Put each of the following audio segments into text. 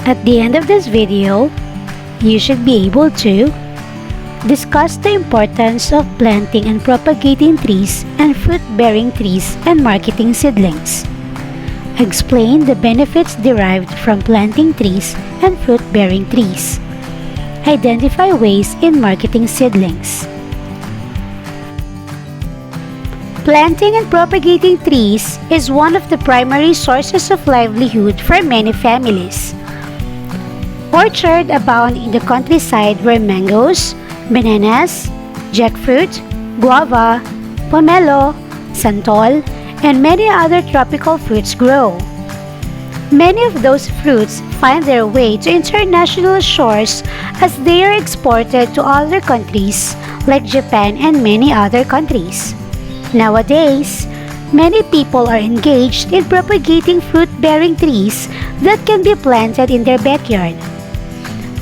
At the end of this video, you should be able to discuss the importance of planting and propagating trees and fruit-bearing trees and marketing seedlings. Explain the benefits derived from planting trees and fruit-bearing trees. Identify ways in marketing seedlings. Planting and propagating trees is one of the primary sources of livelihood for many families. Orchards abound in the countryside where mangoes, bananas, jackfruit, guava, pomelo, santol, and many other tropical fruits grow. Many of those fruits find their way to international shores as they are exported to other countries like Japan and many other countries. Nowadays, many people are engaged in propagating fruit-bearing trees that can be planted in their backyard.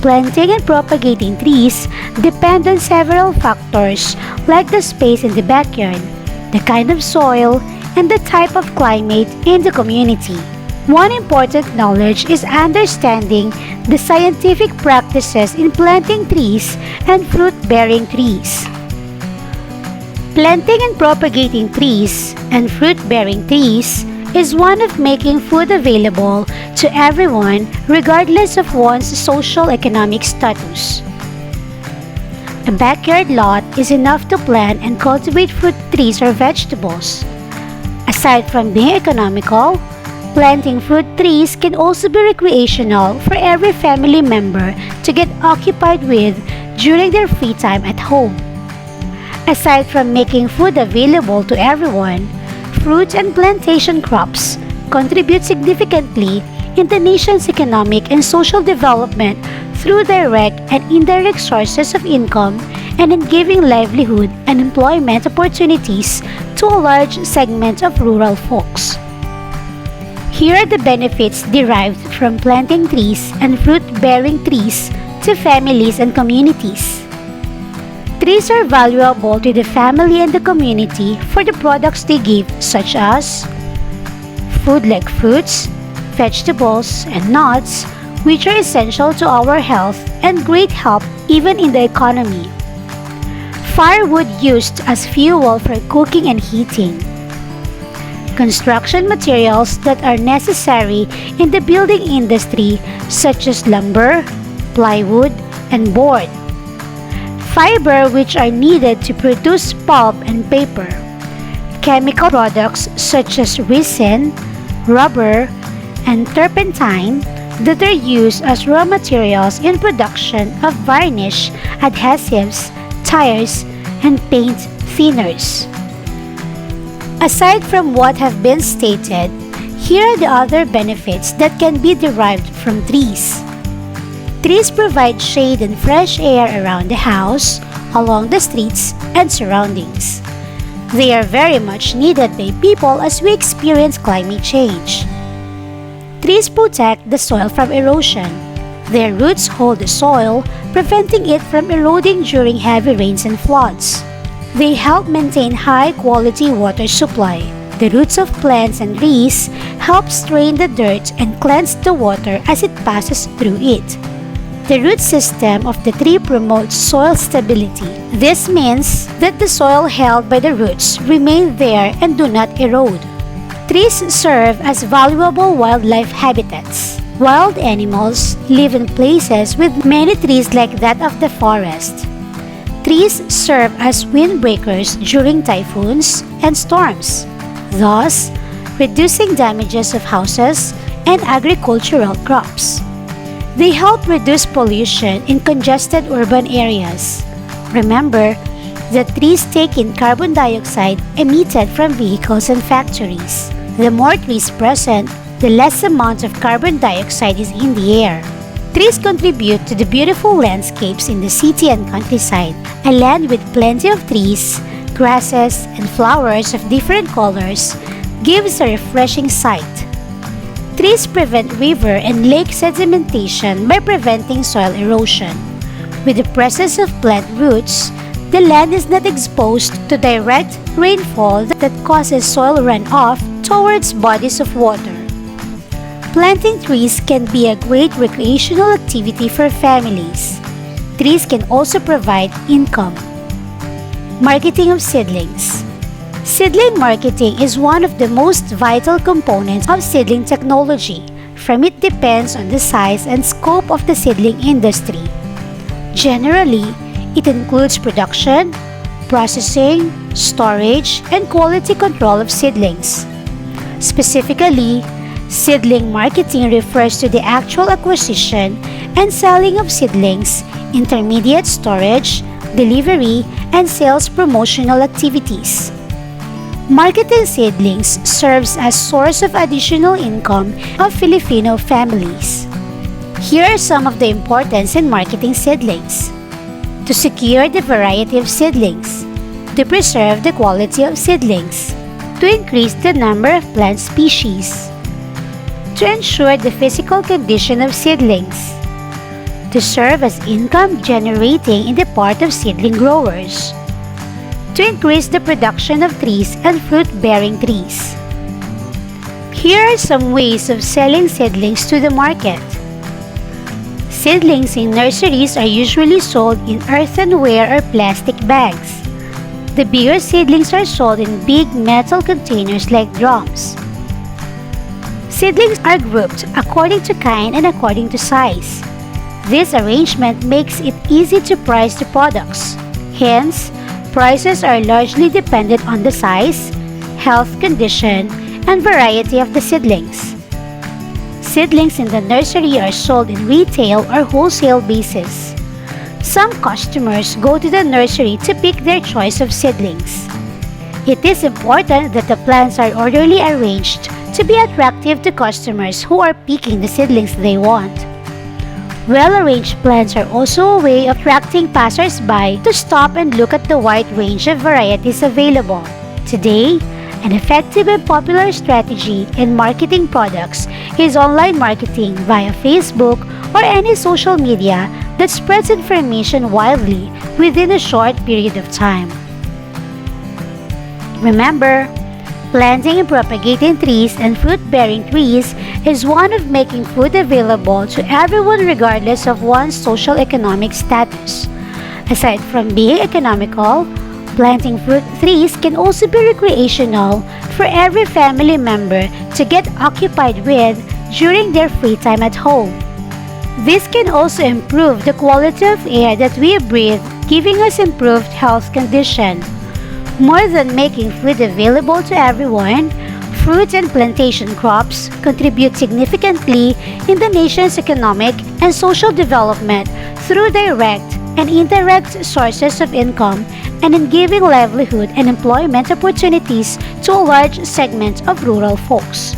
Planting and propagating trees depend on several factors like the space in the backyard, the kind of soil, and the type of climate in the community. One important knowledge is understanding the scientific practices in planting trees and fruit-bearing trees. Planting and propagating trees and fruit-bearing trees is one of making food available to everyone regardless of one's social-economic status. A backyard lot is enough to plant and cultivate fruit trees or vegetables. Aside from being economical, planting fruit trees can also be recreational for every family member to get occupied with during their free time at home. Aside from making food available to everyone, fruit and plantation crops contribute significantly in the nation's economic and social development through direct and indirect sources of income and in giving livelihood and employment opportunities to a large segment of rural folks. Here are the benefits derived from planting trees and fruit-bearing trees to families and communities. Trees are valuable to the family and the community for the products they give, such as food like fruits, vegetables, and nuts, which are essential to our health and great help even in the economy. Firewood used as fuel for cooking and heating. Construction materials that are necessary in the building industry, such as lumber, plywood, and board. Fiber, which are needed to produce pulp and paper. Chemical products such as resin, rubber, and turpentine that are used as raw materials in production of varnish, adhesives, tires, and paint thinners. Aside from what have been stated, here are the other benefits that can be derived from trees. Trees provide shade and fresh air around the house, along the streets, and surroundings. They are very much needed by people as we experience climate change. Trees protect the soil from erosion. Their roots hold the soil, preventing it from eroding during heavy rains and floods. They help maintain high-quality water supply. The roots of plants and trees help strain the dirt and cleanse the water as it passes through it. The root system of the tree promotes soil stability. This means that the soil held by the roots remain there and do not erode. Trees serve as valuable wildlife habitats. Wild animals live in places with many trees like that of the forest. Trees serve as windbreakers during typhoons and storms, thus reducing damages of houses and agricultural crops. They help reduce pollution in congested urban areas. Remember that trees take in carbon dioxide emitted from vehicles and factories. The more trees present, the less amount of carbon dioxide is in the air. Trees contribute to the beautiful landscapes in the city and countryside. A land with plenty of trees, grasses, and flowers of different colors gives a refreshing sight. Trees prevent river and lake sedimentation by preventing soil erosion. With the presence of plant roots, the land is not exposed to direct rainfall that causes soil runoff towards bodies of water. Planting trees can be a great recreational activity for families. Trees can also provide income. Marketing of seedlings. Seedling marketing is one of the most vital components of seedling technology. From it depends on the size and scope of the seedling industry. Generally, it includes production, processing, storage, and quality control of seedlings. Specifically, seedling marketing refers to the actual acquisition and selling of seedlings, intermediate storage, delivery, and sales promotional activities. Marketing seedlings serves as source of additional income of Filipino families. Here are some of the importance in marketing seedlings. To secure the variety of seedlings, to preserve the quality of seedlings, to increase the number of plant species, to ensure the physical condition of seedlings, to serve as income generating in the part of seedling growers, to increase the production of trees and fruit-bearing trees. Here are some ways of selling seedlings to the market. Seedlings in nurseries are usually sold in earthenware or plastic bags. The bigger seedlings are sold in big metal containers like drums. Seedlings are grouped according to kind and according to size. This arrangement makes it easy to price the products. Hence, prices are largely dependent on the size, health condition, and variety of the seedlings. Seedlings in the nursery are sold in retail or wholesale basis. Some customers go to the nursery to pick their choice of seedlings. It is important that the plants are orderly arranged to be attractive to customers who are picking the seedlings they want. Well-arranged plants are also a way of attracting passers-by to stop and look at the wide range of varieties available. Today, an effective and popular strategy in marketing products is online marketing via Facebook or any social media that spreads information widely within a short period of time. Remember, planting and propagating trees and fruit-bearing trees is one of making food available to everyone regardless of one's social-economic status. Aside from being economical, planting fruit trees can also be recreational for every family member to get occupied with during their free time at home. This can also improve the quality of air that we breathe, giving us improved health condition. More than making food available to everyone, fruit and plantation crops contribute significantly in the nation's economic and social development through direct and indirect sources of income and in giving livelihood and employment opportunities to a large segment of rural folks.